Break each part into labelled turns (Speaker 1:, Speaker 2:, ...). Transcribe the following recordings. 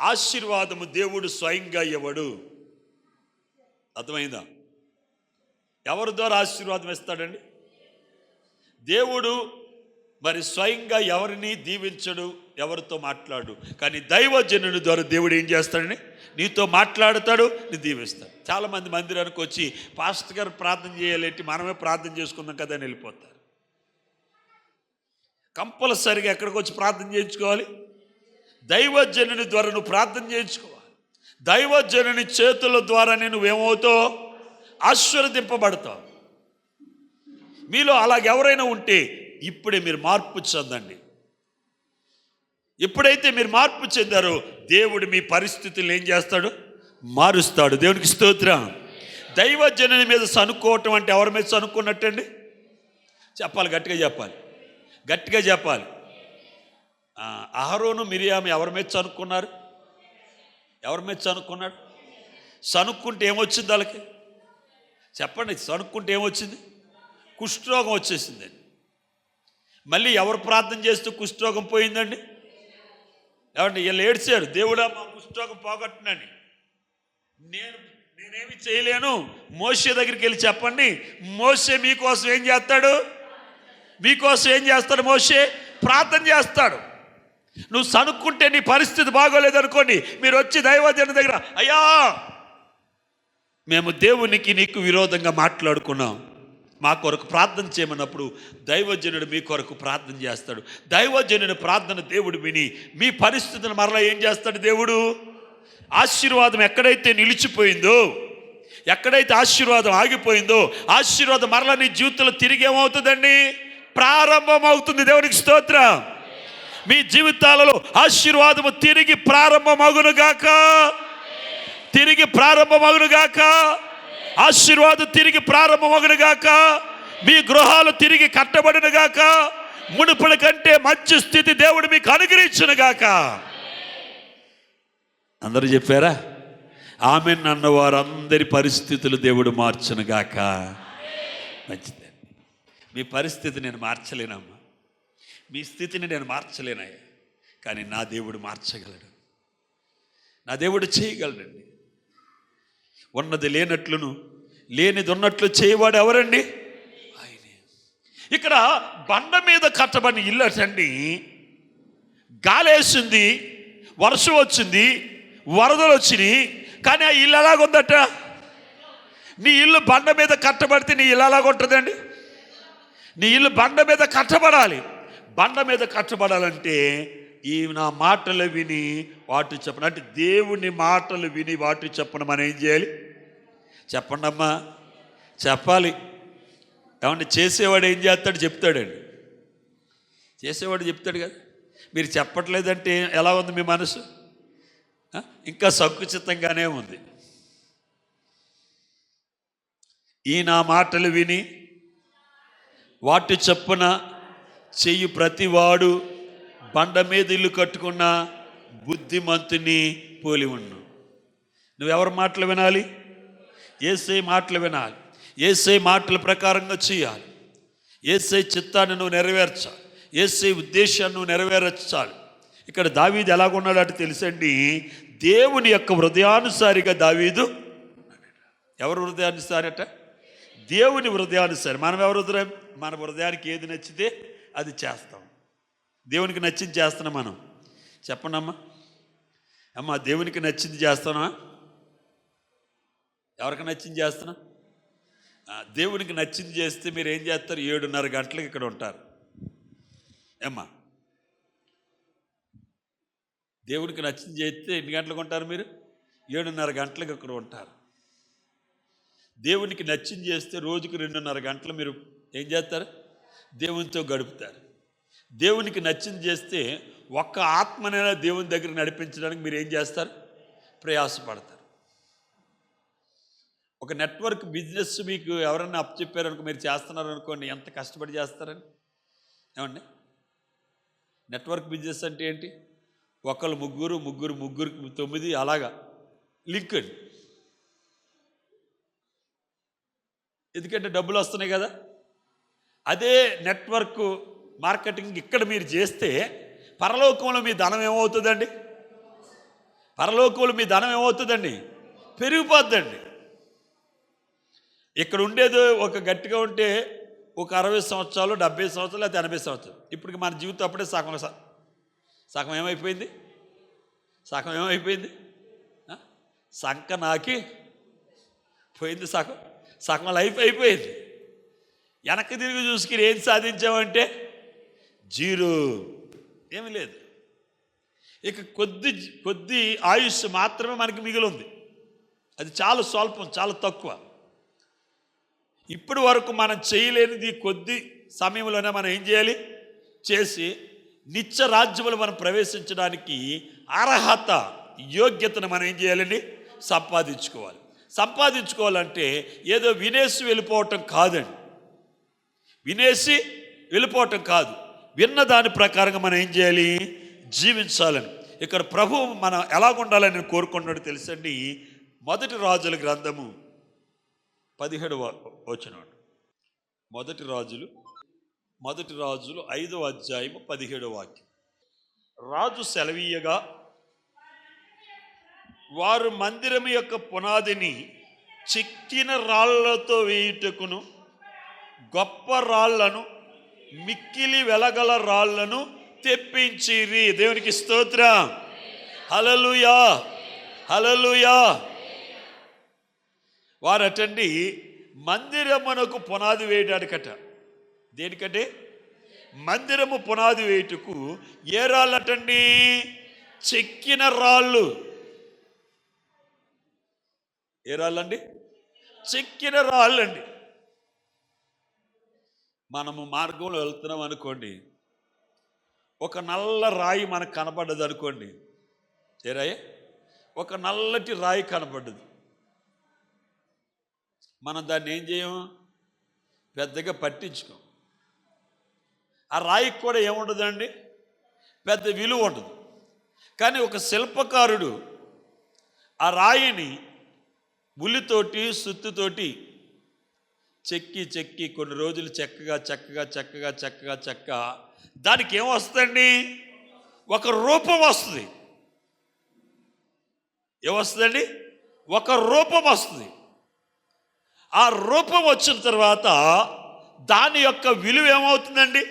Speaker 1: ఆశీర్వాదము దేవుడు స్వయంగా ఇవ్వడు. అర్థమైందా? ఎవరి ద్వారా ఆశీర్వాదం ఇస్తాడండి? దేవుడు మరి స్వయంగా ఎవరిని దీవించడు, ఎవరితో మాట్లాడు. కానీ దైవజనుని ద్వారా దేవుడు ఏం చేస్తాడని నీతో మాట్లాడతాడు, నీ దీవిస్తాడు. చాలామంది మందిరానికి వచ్చి పాస్టర్ గారు ప్రార్థన చేయాలేంటి, మనమే ప్రార్థన చేసుకుందాం కదా అని వెళ్ళిపోతారు. కంపల్సరిగా ఎక్కడికి వచ్చి ప్రార్థన చేయించుకోవాలి? దైవజనుని ద్వారా నువ్వు ప్రార్థన చేయించుకోవాలి. దైవజనుని చేతుల ద్వారానే నువ్వేమవుతావు? ఆశీర్వదింపబడతావు. మీలో అలాగెవరైనా ఉంటే ఇప్పుడే మీరు మార్పు చెందండి. ఎప్పుడైతే మీరు మార్పు చెందారో దేవుడు మీ పరిస్థితులను ఏం చేస్తాడు? మారుస్తాడు. దేవునికి స్తోత్రం. దైవజనుని మీద సనుక్కోవటం అంటే ఎవరి మీద సనుక్కున్నట్టండి? చెప్పాలి, గట్టిగా చెప్పాలి, గట్టిగా చెప్పాలి. అహరోను మిరియాము ఎవరి మీద సనుక్కున్నారు? ఎవరి మీద సనుక్కున్నాడు? సనుక్కుంటే ఏమొచ్చింది వాళ్ళకి? చెప్పండి. సనుక్కుంటే ఏమొచ్చింది? కుష్ఠరోగం వచ్చేసిందండి. మళ్ళీ ఎవరు ప్రార్థన చేస్తూ కుష్ఠరోగం పోయిందండి? ఏమంటే వీళ్ళు ఏడ్చారు, దేవుడా మా కుష్ఠరోగం పోగొట్టనని. నేనేమి చేయలేను. మోషే దగ్గరికి వెళ్ళి చెప్పండి. మోషే మీకోసం ఏం చేస్తాడు? మీకోసం ఏం చేస్తాడు? మోషే ప్రార్థన చేస్తాడు. నువ్వు సనుక్కుంటే నీ పరిస్థితి బాగోలేదు అనుకోండి, మీరు వచ్చి దైవజనుని దగ్గర, అయ్యా మేము దేవునికి నీకు విరోధంగా మాట్లాడుకున్నాం, మా కొరకు ప్రార్థన చేయమన్నప్పుడు దైవజనుడు మీ కొరకు ప్రార్థన చేస్తాడు. దైవజనుని ప్రార్థన దేవుడు విని మీ పరిస్థితిని మరలా ఏం చేస్తాడు? దేవుడు ఆశీర్వాదం ఎక్కడైతే నిలిచిపోయిందో, ఎక్కడైతే ఆశీర్వాదం ఆగిపోయిందో, ఆశీర్వాదం మరలా నీ జీవితంలో తిరిగి ఏమవుతుందండి? ప్రారంభం అవుతుంది. దేవునికి స్తోత్రం. మీ జీవితాలలో ఆశీర్వాదము తిరిగి ప్రారంభమగునుగాక, తిరిగి ప్రారంభమగునుగాక. ఆశీర్వాదం తిరిగి ప్రారంభమగునుగాక. మీ గృహాలు తిరిగి కట్టబడినగాక. మునుపటి కంటే మంచి స్థితి దేవుడు మీకు అనుగ్రహించునుగాక. అందరూ చెప్పారా? ఆమెన్ అన్నవారు అందరి పరిస్థితులు దేవుడు మార్చునుగాక. మంచిది. మీ పరిస్థితి నేను మార్చలేనమ్మా, మీ స్థితిని నేను మార్చలేనయ్యా, కానీ నా దేవుడు మార్చగలడు. నా దేవుడు చేయగలడండి. ఉన్నది లేనట్లును లేనిది ఉన్నట్లు చేయవాడు ఎవరండి? ఆయనే. ఇక్కడ బండ మీద కట్టబడిన ఇల్లు అటండి, గాలేసింది, వర్షం వచ్చింది, వరదలు వచ్చినాయి, కానీ ఆ ఇల్లు ఎలాగుందట? నీ ఇల్లు బండ మీద కట్టబడితే నీ ఇల్లు ఎలాగుంటుందండి? నీ ఇల్లు బండ మీద కట్టబడాలి. బండ మీద కట్టబడాలంటే ఈ నా మాటలు విని వాటి చెప్పను, అంటే దేవుని మాటలు విని వాటి చెప్పను మనం ఏం చేయాలి? చెప్పండి అమ్మా, చెప్పాలి. ఏమన్నా చేసేవాడు ఏం చేస్తాడు? చెప్తాడండి. చేసేవాడు చెప్తాడు కదా. మీరు చెప్పట్లేదంటే ఎలా ఉంది మీ మనసు? ఇంకా సంకుచితంగానే ఉంది. ఈ నా మాటలు విని వాటి చొప్పున చెయ్యి ప్రతివాడు బండ మీద ఇల్లు కట్టుకున్న బుద్ధిమంతుని పోలి ఉండు. నువ్వెవరి మాటలు వినాలి? యేసయ్య మాటలు వినాలి. యేసయ్య మాటల ప్రకారంగా చేయాలి. యేసయ్య చిత్తాన్ని నువ్వు నెరవేర్చాలి. యేసయ్య ఉద్దేశాన్ని నువ్వు నెరవేర్చాలి. ఇక్కడ దావీదు ఎలాగున్నాడు అంటే తెలుసండి, దేవుని యొక్క హృదయానుసారిగా దావీదు. ఎవరు హృదయానుసారి అట? దేవుని హృదయానుసారి. మనం ఎవరు హృదయం? మన హృదయానికి ఏది నచ్చితే అది చేస్తాం. దేవునికి నచ్చింది చేస్తున్నాం మనం. చెప్పండి అమ్మా. అమ్మా, దేవునికి నచ్చింది చేస్తానా? ఎవరికి నచ్చింది చేస్తున్నా? దేవునికి నచ్చింది చేస్తే మీరు ఏం చేస్తారు? 7:30 గంటలకు ఇక్కడ ఉంటారు. ఏమ్మా, దేవునికి నచ్చింది చేస్తే ఎన్ని గంటలకు ఉంటారు మీరు? 7:30 గంటలకు ఇక్కడ ఉంటారు. దేవునికి నచ్చింది చేస్తే రోజుకు 2:30 గంటలు మీరు ఏం చేస్తారు? దేవునితో గడుపుతారు. దేవునికి నచ్చింది చేస్తే ఒక్క ఆత్మనైనా దేవుని దగ్గర నడిపించడానికి మీరు ఏం చేస్తారు? ప్రయాసపడతారు. ఒక నెట్వర్క్ బిజినెస్ మీకు ఎవరన్నా అప్పచెప్పారనుకో, మీరు చేస్తున్నారనుకోండి, ఎంత కష్టపడి చేస్తారని. ఏమండి, నెట్వర్క్ బిజినెస్ అంటే ఏంటి? ఒకళ్ళు ముగ్గురు 9 అలాగా లింక్డ్. ఎందుకంటే డబ్బులు వస్తున్నాయి కదా. అదే నెట్వర్క్ మార్కెటింగ్ ఇక్కడ మీరు చేస్తే పరలోకంలో మీ ధనం ఏమవుతుందండి? పరలోకంలో మీ ధనం ఏమవుతుందండి? పెరిగిపోద్దండి. ఇక్కడ ఉండేది ఒక గట్టిగా ఉంటే ఒక 60 సంవత్సరాలు, 70 సంవత్సరాలు, లేదా 80 సంవత్సరాలు. ఇప్పటికి మన జీవితం అప్పుడే సగం ఏమైపోయింది? సంక నాకి పోయింది, సగం లైఫ్ అయిపోయింది. వెనక్కి తిరిగి చూసుకుని ఏం సాధించామంటే జీరో, ఏమీ లేదు. ఇక కొద్ది ఆయుష్ మాత్రమే మనకి మిగిలి ఉంది. అది చాలా స్వల్పం, చాలా తక్కువ. ఇప్పటి వరకు మనం చేయలేనిది కొద్ది సమయంలోనే మనం ఏం చేయాలి? చేసి నిత్య రాజ్యములు మనం ప్రవేశించడానికి అర్హత, యోగ్యతను మనం ఏం చేయాలండి? సంపాదించుకోవాలంటే ఏదో వినేసి వెళ్ళిపోవటం కాదండి. విన్న దాని ప్రకారంగా మనం ఏం చేయాలి? జీవించాలని. ఇక్కడ ప్రభువు మనం ఎలాగుండాలని కోరుకుంటున్నాడు తెలుసండి. మొదటి రాజుల గ్రంథము 17వ వచనం. మొదటి రాజులు 5వ అధ్యాయము 17వ వాక్యం. రాజు సెలవీయగా వారు మందిరం యొక్క పునాదిని చెక్కిన రాళ్లతో వేయుటకును గొప్ప రాళ్లను, మిక్కిలి వెలగల రాళ్లను తెప్పించిరి. దేవునికి స్తోత్రం. హల్లెలూయా, హల్లెలూయా. వారటండి మందిరమునకు పునాది వేయడానికట. దేనికంటే? మందిరము పునాది వేయుటకు ఏ రాళ్ళటండి? చెక్కిన రాళ్ళు. ఏ రాళ్ళండి? చెక్కిన రాళ్ళండి. మనము మార్గంలో వెళ్తున్నాం అనుకోండి, ఒక నల్ల రాయి మనకు కనపడ్డది అనుకోండి. ఏ రాయి? ఒక నల్లటి రాయి కనపడ్డది. మనం దాన్ని ఏం చేయం? పెద్దగా పట్టించుకోం. ఆ రాయికి కూడా ఏముండదండి? పెద్ద విలువ ఉండదు. కానీ ఒక శిల్పకారుడు ఆ రాయిని ఉల్లితోటి, సుత్తితోటి చెక్కి కొన్ని రోజులు చక్కగా దానికి ఏమొస్తుందండి? ఒక రూపం వస్తుంది. ఏమొస్తుందండి? ఒక రూపం వస్తుంది. ఆ రూపం వచ్చిన తర్వాత దాని యొక్క విలువ ఏమవుతుందండి?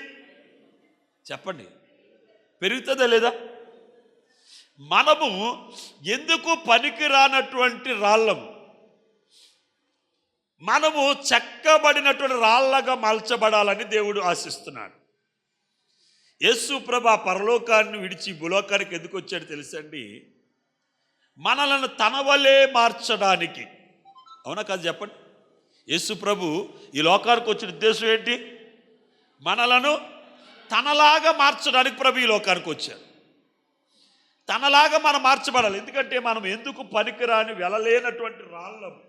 Speaker 1: చెప్పండి, పెరుగుతుందా లేదా? మనము ఎందుకు పనికి రానటువంటి రాళ్ళము, మనము చెక్కబడినటువంటి రాళ్ళగా మలచబడాలని దేవుడు ఆశిస్తున్నాడు. యేసు ప్రభు పరలోకాన్ని విడిచి భూలోకానికి ఎందుకు వచ్చాడు తెలుసండి? మనలను తన వలే మార్చడానికి. అవునా కాదు? చెప్పండి. యేసు ప్రభు ఈ లోకానికి వచ్చిన ఉద్దేశం ఏంటి? మనలను తనలాగా మార్చడానికి ప్రభు ఈ లోకానికి వచ్చారు. తనలాగా మనం మార్చబడాలి. ఎందుకంటే మనం ఎందుకు పనికిరాని వెళ్ళలేనటువంటి రాళ్ళము.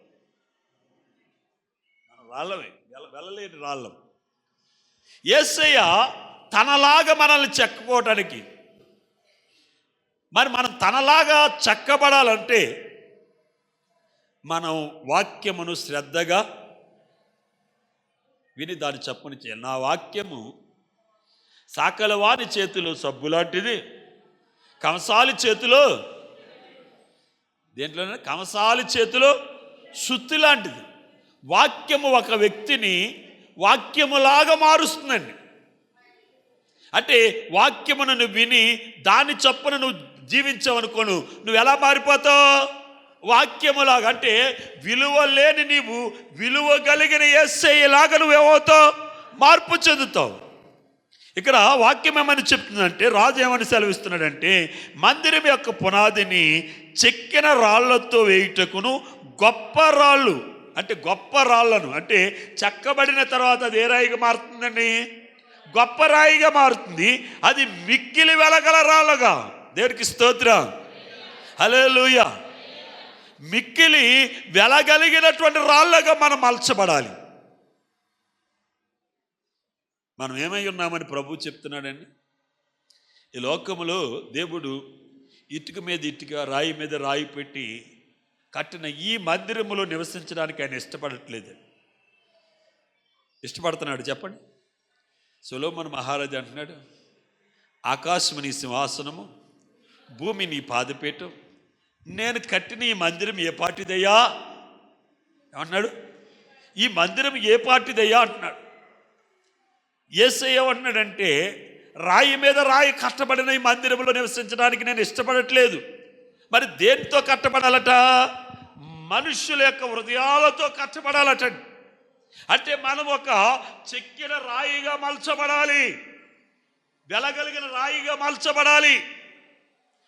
Speaker 1: వెళ్ళలేని రాళ్ళం. యేసయ్య తనలాగా మనల్ని చెక్కుకోవటానికి, మరి మనం తనలాగా చెక్కబడాలంటే మనం వాక్యమును శ్రద్ధగా విని దాన్ని చప్పుని చేయాలి. నా వాక్యము సాకలవాని చేతిలో సబ్బు లాంటిది, కంసాలి చేతిలో, దేంట్లోనే కంసాలి చేతిలో సుత్తి లాంటిది. వాక్యము ఒక వ్యక్తిని వాక్యములాగా మారుస్తుందండి. అంటే వాక్యమును నువ్వు విని దాని చప్పున నువ్వు జీవించవనుకోను, నువ్వు ఎలా మారిపోతావు? వాక్యములాగా. అంటే విలువ లేని నీవు విలువ కలిగిన యేసయ్యలాగా నువ్వేమవుతావు? మార్పు చెందుతావు. ఇక్కడ వాక్యం ఏమని చెప్తుందంటే, రాజు ఏమని సెలవిస్తున్నాడంటే, మందిరం యొక్క పునాదిని చెక్కిన రాళ్లతో వేయుటకును గొప్ప రాళ్ళు, అంటే గొప్ప రాళ్లను, అంటే చెక్కబడిన తర్వాత అది ఏ రాయిగా మారుతుందండి? గొప్ప రాయిగా మారుతుంది. అది మిక్కిలి వెలగల రాళ్ళగా. దేవుడికి స్తోత్రం. హల్లెలూయా. మిక్కిలి వెలగలిగినటువంటి రాళ్ళగా మనం మలచబడాలి. మనం ఏమై ఉన్నామని ప్రభు చెప్తున్నాడండి. ఈ లోకములో దేవుడు ఇటుక మీద ఇటుక, రాయి మీద రాయి పెట్టి కట్టిన ఈ మందిరములో నివసించడానికి ఆయన ఇష్టపడట్లేదు. ఇష్టపడుతున్నాడు చెప్పండి. సొలొమోను మహారాజు అంటున్నాడు, ఆకాశము నీ సింహాసనము, భూమి నీ పాదపీఠం, నేను కట్టిన ఈ మందిరం ఏ పార్టీదయ్యా అన్నాడు. ఈ మందిరం ఏ పార్టీదయ్యా అంటున్నాడు. యేసయ్య ఏమన్నాడంటే, రాయి మీద రాయి కట్టబడిన ఈ మందిరంలో నివసించడానికి నేను ఇష్టపడట్లేదు. మరి దేనితో కట్టబడాలట? మనుష్యుల యొక్క హృదయాలతో కట్టబడాలట. అంటే మనం ఒక చెక్కిన రాయిగా మలచబడాలి, వెలగలిగిన రాయిగా మలచబడాలి,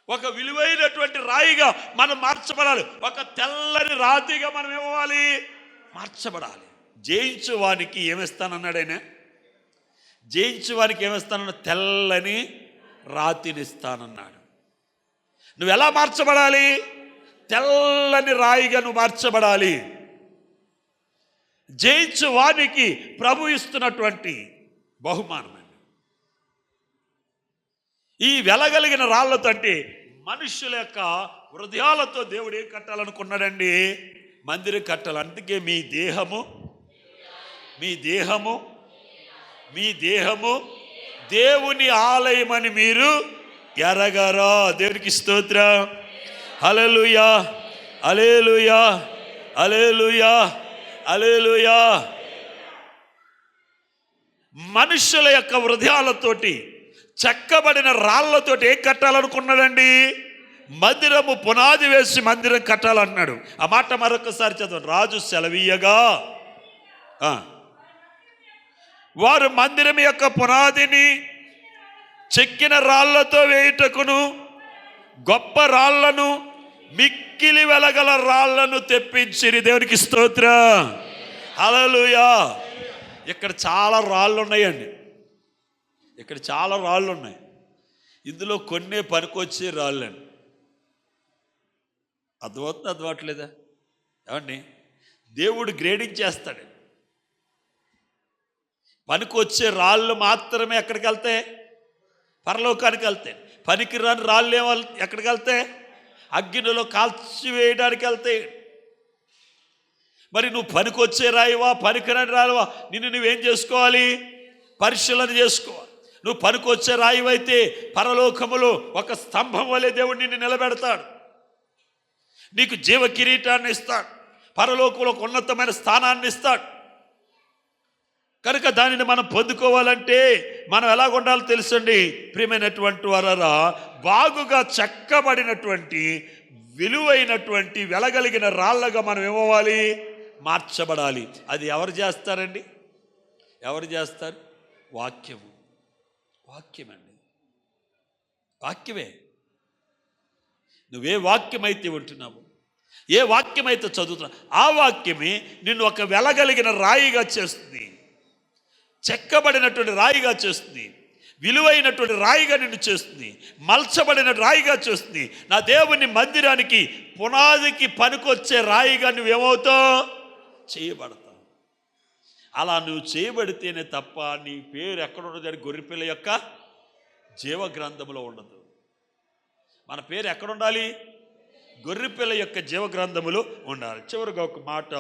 Speaker 1: ఒక విలువైనటువంటి రాయిగా మనం మార్చబడాలి, ఒక తెల్లని రాతిగా మనం ఏమవ్వాలి? మార్చబడాలి. జయించు వానికి ఏమిస్తానన్నాడు ఆయన. జయించు వానికి ఏమిస్తానన్నాడు? తెల్లని రాతినిస్తానన్నాడు. నువ్వు ఎలా మార్చబడాలి? తెల్లని రాయిగా నువ్వు మార్చబడాలి. జయించు వానికి ప్రభు ఇస్తున్నటువంటి బహుమానం. ఈ వెలగలిగిన రాళ్లతో అంటే మనుష్యుల యొక్క హృదయాలతో దేవుడు ఏం కట్టాలనుకున్నాడండి? మందిరం కట్టాలి. అందుకే మీ దేహము దేవుని ఆలయమని మీరు ఎరగరా. దేవునికి స్తోత్రం. హల్లెలూయా, హల్లెలూయా, హల్లెలూయా, హల్లెలూయా. మనుష్యుల యొక్క హృదయాలతోటి చెక్కబడిన రాళ్లతోటి ఏం కట్టాలనుకున్నాడండి? మందిరము పునాది వేసి మందిరం కట్టాలన్నాడు. ఆ మాట మరొకసారి చదవండి. రాజు సెలవీయగా వారు మందిరం యొక్క పునాదిని చెక్కిన రాళ్లతో వేయుటకును గొప్ప రాళ్లను మిక్కిలి వెలగల రాళ్లను తెప్పించిరి. దేవునికి స్తోత్రం. హల్లెలూయా. ఇక్కడ చాలా రాళ్ళు ఉన్నాయండి. ఇక్కడ చాలా రాళ్ళు ఉన్నాయి. ఇందులో కొన్ని పనికొచ్చే రాళ్ళండి. అర్థమవట్లేదా ఏమండి? దేవుడు గ్రేడింగ్ చేస్తాడు. పనికొచ్చే రాళ్ళు మాత్రమే ఎక్కడికి వెళ్తాయి? పరలోకానికి వెళ్తాయి. పనికిరాని రాళ్ళు ఎక్కడికి వెళ్తాయి? అగ్నిలో కాల్చివేయడానికి వెళ్తాయి. మరి నువ్వు పనికొచ్చే రాయివా పనికిరాని రాయివా? నువ్వేం చేసుకోవాలి? పరిశీలన చేసుకోవాలి. నువ్వు పనికొచ్చే రాయివైతే పరలోకములో ఒక స్తంభం వలె దేవుడు నిన్ను నిలబెడతాడు. నీకు జీవ కిరీటాన్ని ఇస్తాడు. పరలోకంలో ఒక ఉన్నతమైన స్థానాన్ని ఇస్తాడు. కనుక దానిని మనం పొందుకోవాలంటే మనం ఎలాగ ఉండాలో తెలుసండి ప్రియమైనటువంటి వారరా. బాగుగా చెక్కబడినటువంటి విలువైనటువంటి వెలగలిగిన రాళ్ళగా మనం ఏమవ్వాలి? మార్చబడాలి. అది ఎవరు చేస్తారండి? ఎవరు చేస్తారు? వాక్యమండి. వాక్యమే. నువ్వే వాక్యమైతే ఉంటున్నావు, ఏ వాక్యమైతే చదువుతున్నావు, ఆ వాక్యమే నిన్ను ఒక వెలగలిగిన రాయిగా చేస్తుంది, చెక్కబడినటువంటి రాయిగా చేస్తుంది, విలువైనటువంటి రాయిగా నిన్ను చేస్తుంది, మలచబడిన రాయిగా చేస్తుంది. నా దేవుని మందిరానికి పునాదికి పనికొచ్చే రాయిగా నువ్వేమవుతావు? చేయబడతావు. అలా నువ్వు చేయబడితేనే తప్ప నీ పేరు ఎక్కడ ఉండదు? అని గొర్రెపిల్ల యొక్క జీవ గ్రంథంలో ఉండదు. మన పేరు ఎక్కడ ఉండాలి? గొర్రెపిల్ల యొక్క జీవ గ్రంథములో ఉండాలి. చివరిగా ఒక మాట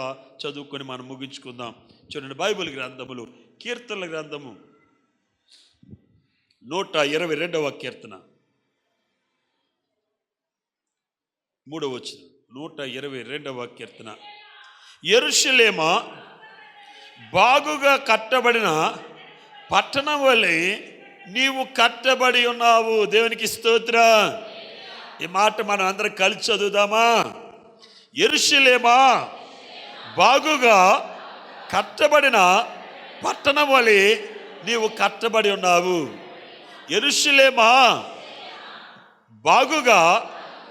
Speaker 1: చదువుకొని మనం ముగించుకుందాం. చూడండి, బైబిల్ గ్రంథములు కీర్తనల గ్రంథము 122వ కీర్తన 3వ వచనం. 122వ కీర్తన. యెరూషలేమా, బాగుగా కట్టబడిన పట్టణం వలె నీవు కట్టబడి ఉన్నావు. దేవునికి స్తోత్రం. ఈ మాట మనం అందరం కలిసి చదువుదామా? యెరూషలేమా, బాగుగా కట్టబడిన పట్టణం వలె నీవు కట్టబడి ఉన్నావు. యెరూషలేమా, బాగుగా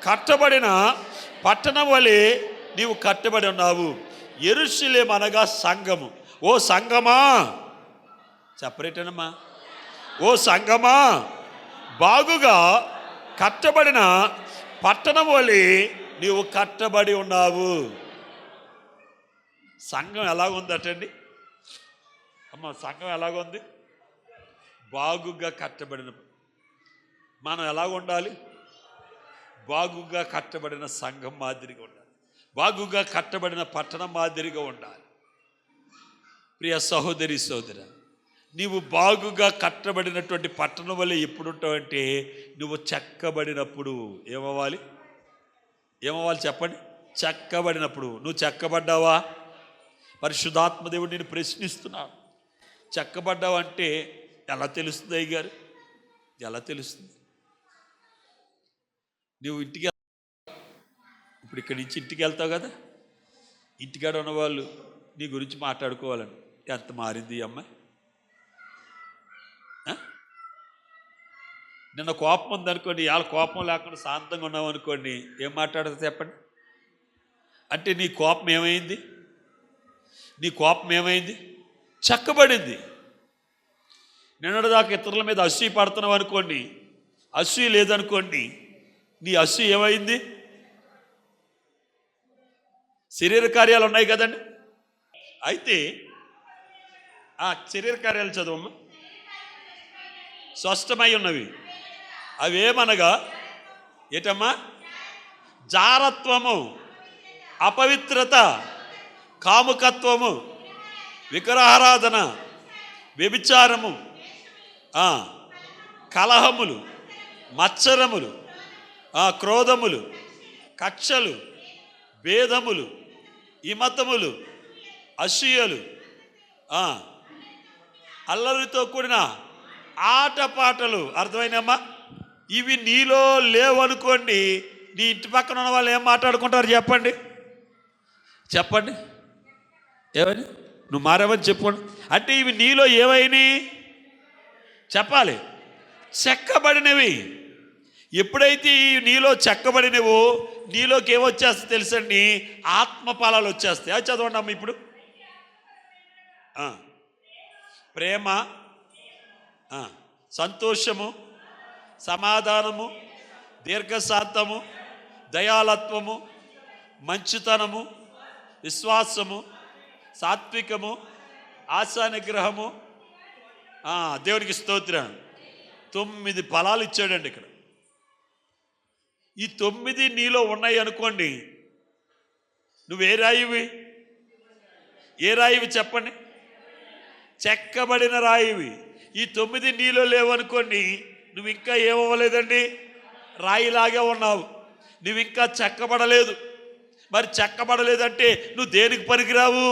Speaker 1: కట్టబడిన పట్టణం వలె నీవు కట్టబడి ఉన్నావు. యెరూషలేం అనగా సంఘము. ఓ సంఘమా, సెపరేటేనమ్మా. ఓ సంఘమా, బాగుగా కట్టబడిన పట్టణం వలె నీవు కట్టబడి ఉన్నావు. సంఘం ఎలాగుందటండి అమ్మ? సంఘం ఎలాగుంది? బాగుగా కట్టబడిన. మనం ఎలాగ ఉండాలి? బాగుగా కట్టబడిన సంఘం మాదిరిగా ఉండాలి. బాగుగా కట్టబడిన పట్టణం మాదిరిగా ఉండాలి. ప్రియ సహోదరి సోదర, నీవు బాగుగా కట్టబడినటువంటి పట్టణం వల్ల ఎప్పుడు ఉంటావంటే నువ్వు చెక్కబడినప్పుడు ఏమవ్వాలి? ఏమవ్వాలి చెప్పండి? చెక్కబడినప్పుడు. నువ్వు చెక్కబడ్డావా? పరిశుద్ధాత్మ దేవుడు నేను ప్రశ్నిస్తున్నాను. చెక్కబడ్డావు అంటే ఎలా తెలుస్తుంది అయ్యగారు? ఎలా తెలుస్తుంది? నువ్వు ఇంటికి ఇప్పుడు ఇక్కడి నుంచి ఇంటికి వెళ్తావు కదా, ఇంటికాడ ఉన్నవాళ్ళు నీ గురించి మాట్లాడుకోవాలని, ఎంత మారింది ఈ అమ్మాయి, నిన్న కోపం ఉందనుకోండి, వాళ్ళ కోపం లేకుండా శాంతంగా ఉన్నావు అనుకోండి, ఏం మాట్లాడుతుంది చెప్పండి? అంటే నీ కోపం ఏమైంది? నీ కోపం ఏమైంది? చెక్కబడింది. నిన్నటిదాకా ఇతరుల మీద అసూయ పడుతున్నావు అనుకోండి, అసూయ లేదనుకోండి, నీ అసూయ ఏమైంది? శరీర కార్యాలు ఉన్నాయి కదండి. అయితే ఆ శరీర కార్యాలు చదవమ్మా. స్పష్టమై ఉన్నవి అవేమనగా ఏటమ్మా? జారత్వము, అపవిత్రత, కాముకత్వము, విగ్రహారాధన, వ్యభిచారము, కలహములు, మత్సరములు, క్రోధములు, కక్షలు, భేదములు, ఇమతములు, అసూయలు, అల్లరితో కూడిన ఆటపాటలు. అర్థమైనమ్మా? ఇవి నీలో లేవనుకోండి, నీ ఇంటి పక్కన ఉన్న వాళ్ళు ఏం మాట్లాడుకుంటారు చెప్పండి? చెప్పండి ఏమని? నువ్వు మారావని చెప్పండి. అంటే ఇవి నీలో ఏమైనాయి చెప్పాలి? చెక్కబడినవి. ఎప్పుడైతే నీలో చెక్కబడినవో నీలోకి ఏమొచ్చేస్తాయి తెలుసండి? ఆత్మఫలాలు వచ్చేస్తాయి. అది చదవండి అమ్మ ఇప్పుడు. ప్రేమ, సంతోషము, సమాధానము, దీర్ఘశాంతము, దయాళత్వము, మంచితనము, విశ్వాసము, సాత్వికము, ఆశానిగ్రహము. దేవునికి స్తోత్రం. 9 ఫలాలు ఇచ్చాడండి ఇక్కడ. ఈ 9 నీలో ఉన్నాయి అనుకోండి, నువ్వు ఏ రాయివి? ఏ రాయివి చెప్పండి? చెక్కబడిన రాయివి. ఈ 9 నీలో లేవనుకోండి, నువ్వు ఇంకా ఏమవ్వలేదండి? రాయిలాగే ఉన్నావు. నువ్వు ఇంకా చెక్కబడలేదు. మరి చెక్కబడలేదంటే నువ్వు దేనికి పనికిరావు?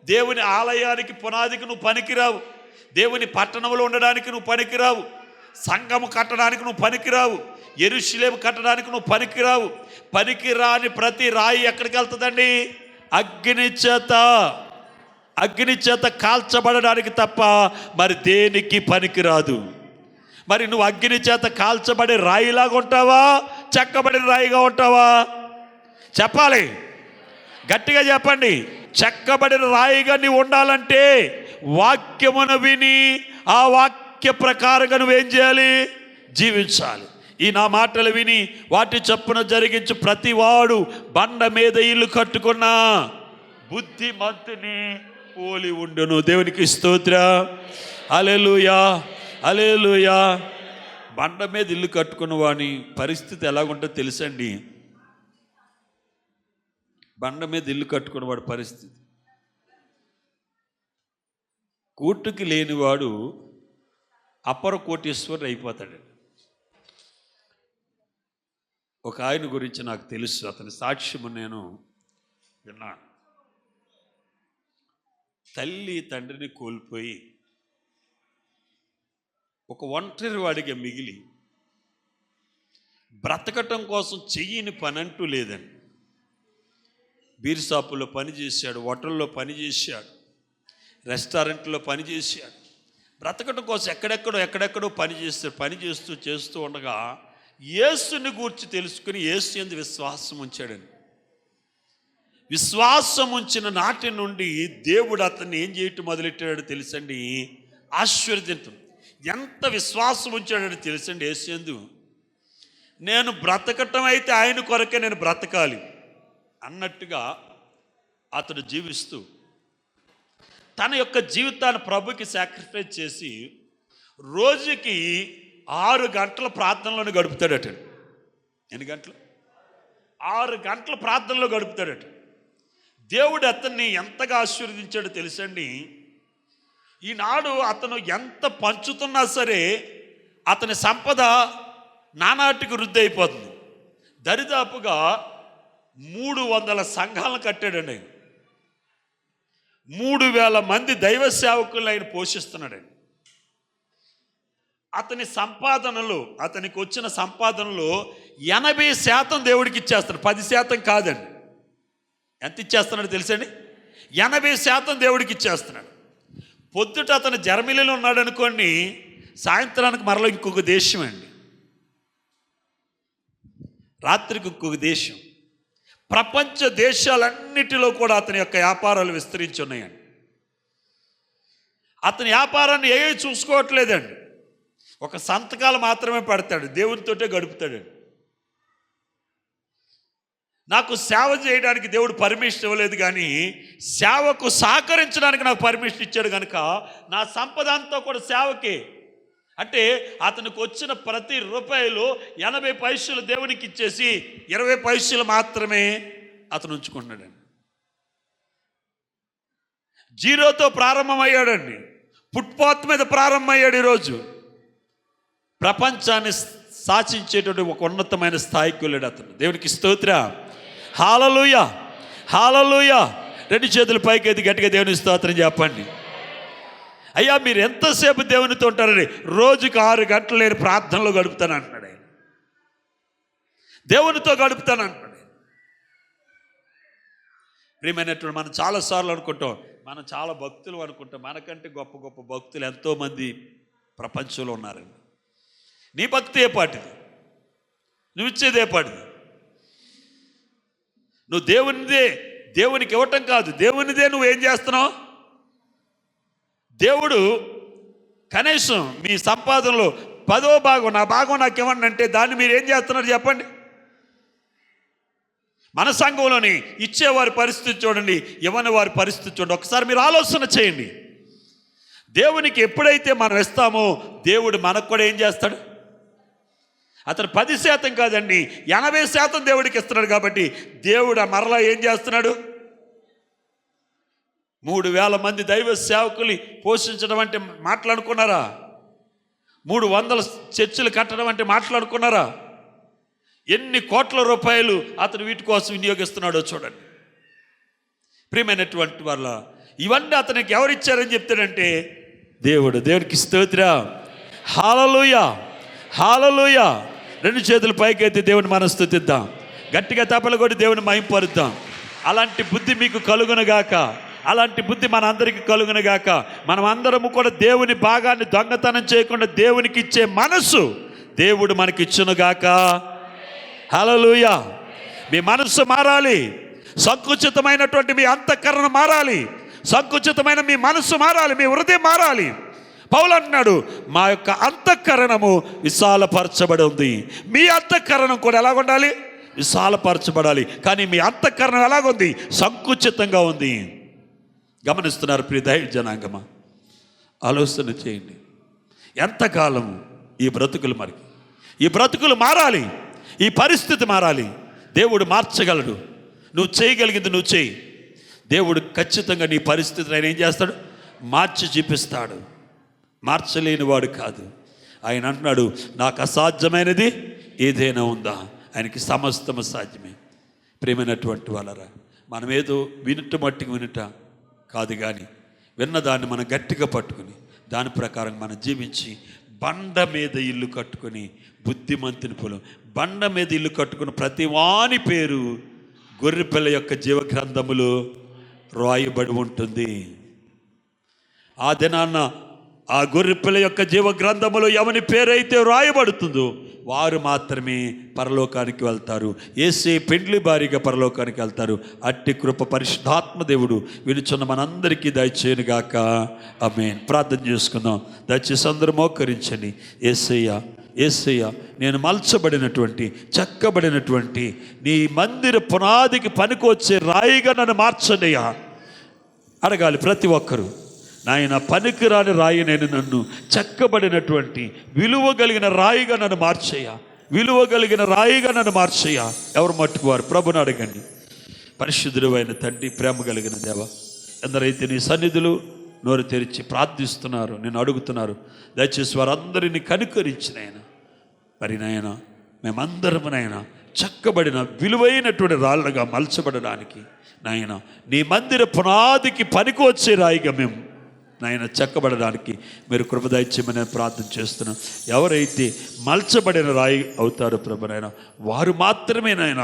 Speaker 1: దేవుని ఆలయానికి పునాదికి నువ్వు పనికిరావు. దేవుని పట్టణంలో ఉండడానికి నువ్వు పనికిరావు. సంఘము కట్టడానికి నువ్వు పనికిరావు. యెరూషలేము కట్టడానికి నువ్వు పనికిరావు. పనికిరాని ప్రతి రాయి ఎక్కడికి వెళ్తుందండి? అగ్ని చేత కాల్చబడడానికి తప్ప మరి దేనికి పనికిరాదు. మరి నువ్వు అగ్ని చేత కాల్చబడే రాయిలాగా ఉంటావా, చెక్కబడిన రాయిగా ఉంటావా? చెప్పాలి, గట్టిగా చెప్పండి. చెక్కబడిన రాయిగా నీవు ఉండాలంటే వాక్యమును విని ఆ వాక్య ప్రకారంగా నువ్వేం చేయాలి? జీవించాలి. ఈ నా మాటలు విని వాటి చొప్పున జరిగించు ప్రతివాడు బండ మీద ఇల్లు కట్టుకున్న బుద్ధిమంతుని పోలి ఉండును. దేవునికి స్తోత్రం. హల్లెలూయా, హల్లెలూయా. బండ మీద ఇల్లు కట్టుకున్న వాని పరిస్థితి ఎలాగుంటుందో తెలుసండి? బండ మీద ఇల్లు కట్టుకున్నవాడు పరిస్థితి, కూటుకి లేనివాడు అపర కోటీశ్వరుడు అయిపోతాడు. ఒక ఆయన గురించి నాకు తెలుసు, అతని సాక్ష్యము నేను విన్నాను. తల్లి తండ్రిని కోల్పోయి ఒక ఒంటరి వాడిగా మిగిలి బ్రతకటం కోసం చెయ్యని పని అంటూ లేదండి. బీర్ షాపులో పనిచేశాడు, హోటల్లో పనిచేశాడు, రెస్టారెంట్లో పనిచేశాడు. బ్రతకటం కోసం ఎక్కడెక్కడో పని చేస్తూ ఉండగా యేసుని గూర్చి తెలుసుకుని యేసు యందు విశ్వాసం ఉంచాడండి. విశ్వాసం ఉంచిన నాటి నుండి దేవుడు అతన్ని ఏం చేయటం మొదలెట్టాడు తెలుసండి? ఆశీర్వదించడం. ఎంత విశ్వాసం ఉంచాడని తెలుసండి యేసు యందు? నేను బ్రతకటం అయితే ఆయన కొరకే నేను బ్రతకాలి అన్నట్టుగా అతడు జీవిస్తూ తన యొక్క జీవితాన్ని ప్రభుకి సాక్రిఫైస్ చేసి రోజుకి 6 గంటల ప్రార్థనలోనే గడుపుతాడట. ఎన్ని గంటలు? 6 గంటల ప్రార్థనలో గడుపుతాడట. దేవుడు అతన్ని ఎంతగా ఆశీర్వదించాడో తెలుసండి? ఈనాడు అతను ఎంత పంచుతున్నా సరే అతని సంపద నానాటికి వృద్ధి అయిపోతుంది. దరిదాపుగా 300 సంఘాలను కట్టాడండి ఆయన. 3000 మంది దైవ సేవకులను ఆయన పోషిస్తున్నాడండి. అతనికి వచ్చిన సంపాదనలో 80% దేవుడికి ఇచ్చేస్తాడు, 10% కాదండి. ఎంత ఇచ్చేస్తున్నాడు తెలుసండి? 80% దేవుడికి ఇచ్చేస్తున్నాడు. పొద్దుట అతను జర్మనీలో ఉన్నాడు అనుకోండి, సాయంత్రానికి మరలా ఇంకొక దేశం అండి, రాత్రికి ఇంకొక దేశం. ప్రపంచ దేశాలన్నిటిలో కూడా అతని యొక్క వ్యాపారాలు విస్తరించి ఉన్నాయండి. అతని వ్యాపారాన్ని ఏవి చూసుకోవట్లేదండి, ఒక సంతకాలు మాత్రమే పెడతాడు, దేవునితోటే గడుపుతాడండి. నాకు సేవ చేయడానికి దేవుడు పర్మిషన్ ఇవ్వలేదు, కానీ సేవకు సహకరించడానికి నాకు పర్మిషన్ ఇచ్చాడు కనుక నా సంపద అంతా కూడా సేవకే. అంటే అతనికి వచ్చిన ప్రతి రూపాయలు 80 పైసలు దేవునికి ఇచ్చేసి 20 పైసలు మాత్రమే అతను ఉంచుకుంటున్నాడండి. జీరోతో ప్రారంభమయ్యాడండి, ఫుట్పాత్ మీద ప్రారంభమయ్యాడు. ఈరోజు ప్రపంచాన్ని శాసించేటువంటి ఒక ఉన్నతమైన స్థాయికి వెళ్ళాడు అతను. దేవునికి స్తోత్రం, హల్లెలూయా, హల్లెలూయా. 2 చేతులు పైకి ఎత్తి గట్టిగా దేవునికి స్తోత్రం చెప్పండి. అయ్యా, మీరు ఎంతసేపు దేవునితో ఉంటారండి? రోజుకి 6 గంటలు నేను ప్రార్థనలో గడుపుతాను అంటున్నాడు ఆయన. దేవునితో గడుపుతాను అంటున్నాడు. ప్రియమైనటువంటి మనం చాలాసార్లు అనుకుంటాం, మనం చాలా భక్తులు అనుకుంటాం. మనకంటే గొప్ప గొప్ప భక్తులు ఎంతోమంది ప్రపంచంలో ఉన్నారండి. నీ భక్తి ఏ పాటిది? నువ్వు ఇచ్చేది ఏ పాటిది? నువ్వు దేవునికి ఇవ్వటం కాదు, దేవునిదే నువ్వు ఏం చేస్తున్నావు? దేవుడు కనీసం మీ సంపాదనలో 10వ భాగం, నా భాగం నాకు ఇవ్వండి అంటే దాన్ని మీరు ఏం చేస్తున్నారు చెప్పండి? మన సంఘంలోని ఇచ్చేవారి పరిస్థితి చూడండి, ఇవ్వని వారి పరిస్థితి చూడండి. ఒకసారి మీరు ఆలోచన చేయండి. దేవునికి ఎప్పుడైతే మనం ఇస్తామో దేవుడు మనకు కూడా ఏం చేస్తాడు? అతను 10% కాదండి, 80% దేవుడికి ఇస్తున్నాడు. కాబట్టి దేవుడు మరలా ఏం చేస్తున్నాడు? 3000 మంది దైవ సేవకుల్ని పోషించడం అంటే మాట్లాడుకున్నారా? 300 చర్చిలు కట్టడం అంటే మాట్లాడుకున్నారా? ఎన్ని కోట్ల రూపాయలు అతను వీటి కోసం వినియోగిస్తున్నాడో చూడండి. ప్రియమైనటువంటి వాళ్ళ, ఇవన్నీ అతనికి ఎవరిచ్చారని చెప్తాడంటే దేవుడికి స్తోత్రం, హల్లెలూయా, హల్లెలూయా. 2 చేతులు పైకెత్తి దేవుని మనం స్తుతిద్దాం, గట్టిగా తపలు కొట్టి దేవుని మహింపరుద్దాం. అలాంటి బుద్ధి మీకు కలుగునుగాక, అలాంటి బుద్ధి మన అందరికీ కలుగునుగాక. మనం అందరము కూడా దేవుని భాగాన్ని దొంగతనం చేయకుండా దేవునికి ఇచ్చే మనసు దేవుడు మనకి ఇచ్చునుగాక. హల్లెలూయా. మీ మనసు మారాలి, సంకుచితమైనటువంటి మీ అంతఃకరణ మారాలి, సంకుచితమైన మీ మనసు మారాలి, మీ హృదయం మారాలి. పౌలు అంటున్నాడు, మా యొక్క అంతఃకరణము విశాలపరచబడి ఉంది. మీ అంతఃకరణం కూడా ఎలాగుండాలి? విశాలపరచబడాలి. కానీ మీ అంతఃకరణం ఎలాగుంది? సంకుచితంగా ఉంది. గమనిస్తున్నారు ప్రియ దైవ జనాంగమా? ఆలోచన చేయండి. ఎంతకాలం ఈ బ్రతుకులు మారాలి, ఈ పరిస్థితి మారాలి. దేవుడు మార్చగలడు. నువ్వు చేయగలిగింది నువ్వు చేయి. దేవుడు ఖచ్చితంగా నీ పరిస్థితిని ఆయన ఏం చేస్తాడు? మార్చి చూపిస్తాడు. మార్చలేని వాడు కాదు. ఆయన అంటున్నాడు, నాకు అసాధ్యమైనది ఏదైనా ఉందా? ఆయనకి సమస్తము సాధ్యమే. ప్రియమైనటువంటి వాళ్ళరా, మనం ఏదో మట్టికి వినుట కాదు, కానీ విన్నదాన్ని మనం గట్టిగా పట్టుకుని దాని ప్రకారం మనం జీవించి బండ మీద ఇల్లు కట్టుకొని బుద్ధిమంతుని పొలం. బండ మీద ఇల్లు కట్టుకుని ప్రతి వాని పేరు గొర్రెపిల్ల యొక్క జీవగ్రంథములో రాయబడి ఉంటుంది. ఆ దినాన్న ఆ గొర్రెపిల్ల యొక్క జీవగ్రంథములో ఎవని పేరైతే రాయబడుతుందో వారు మాత్రమే పరలోకానికి వెళ్తారు. యేసే పెండ్లి భారీగా పరలోకానికి వెళ్తారు. అట్టి కృప పరిశుద్ధాత్మ దేవుడు వినుచున్న మనందరికీ దయచేయునుగాక. ఆమేన్. ప్రార్థన చేసుకుందాం. దయచేసి అందరూ మోకరించండి. యేసయ్య, నేను మలచబడినటువంటి చెక్కబడినటువంటి నీ మందిర పునాదికి పనికొచ్చే రాయిగా నన్ను మార్చండియా అడగాలి ప్రతి ఒక్కరూ. నాయన, పనికిరాని రాయి నేను, నన్ను చెక్కబడినటువంటి విలువ కలిగిన రాయిగా నన్ను మార్చేయ, విలువ కలిగిన రాయిగా నన్ను మార్చేయ. ఎవరు మట్టుకువారు ప్రభుని అడగండి. పరిశుద్ధుడు అయిన తండ్రి, ప్రేమ కలిగిన దేవ, ఎందరైతే నీ సన్నిధులు నోరు తెరిచి ప్రార్థిస్తున్నారు, నేను అడుగుతున్నారు, దయచేసి వారందరినీ కనుకరించిన ఆయన. మరి నాయన, మేమందరము నాయన చెక్కబడిన విలువైనటువంటి రాళ్ళగా మలచబడడానికి నాయన నీ మందిర పునాదికి పనికి వచ్చే రాయిగా మేము నాయన చెక్కబడడానికి మీరు కృప దయచేయమని ప్రార్థన చేస్తున్నాం. ఎవరైతే మలచబడిన రాయి అవుతారో ప్రభు నాయన వారు మాత్రమే నాయన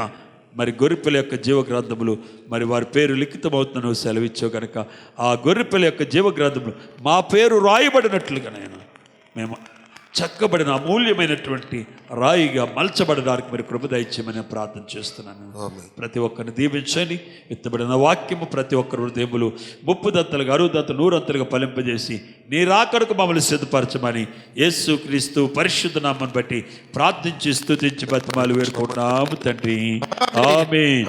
Speaker 1: మరి గొర్రెపిల్ల యొక్క జీవగ్రంథములు మరి వారి పేరు లిఖితమవుతుందని సెలవిచ్చావు కనుక ఆ గొర్రెపిల్ల యొక్క జీవగ్రంథములు మా పేరు రాయబడినట్లుగా నాయన మేము చెక్కబడిన అమూల్యమైనటువంటి రాయిగా మలచబడడానికి మరి కృప దయచేయమని ప్రార్థన చేస్తున్నాను. ప్రతి ఒక్కరిని దీవించండి. ఎత్తబడిన వాక్యము ప్రతి ఒక్కరి హృదయములు 30 దంతలుగా 60 దంతలు 100 దంతలుగా ఫలింపజేసి నీ రాకడకు మమ్మల్ని సిద్ధపరచమని యేసు క్రీస్తు పరిశుద్ధ నామమును బట్టి ప్రార్థించి స్తుతించి బతిమాలు వేడుకుంటున్నాము తండ్రి. ఆమేన్.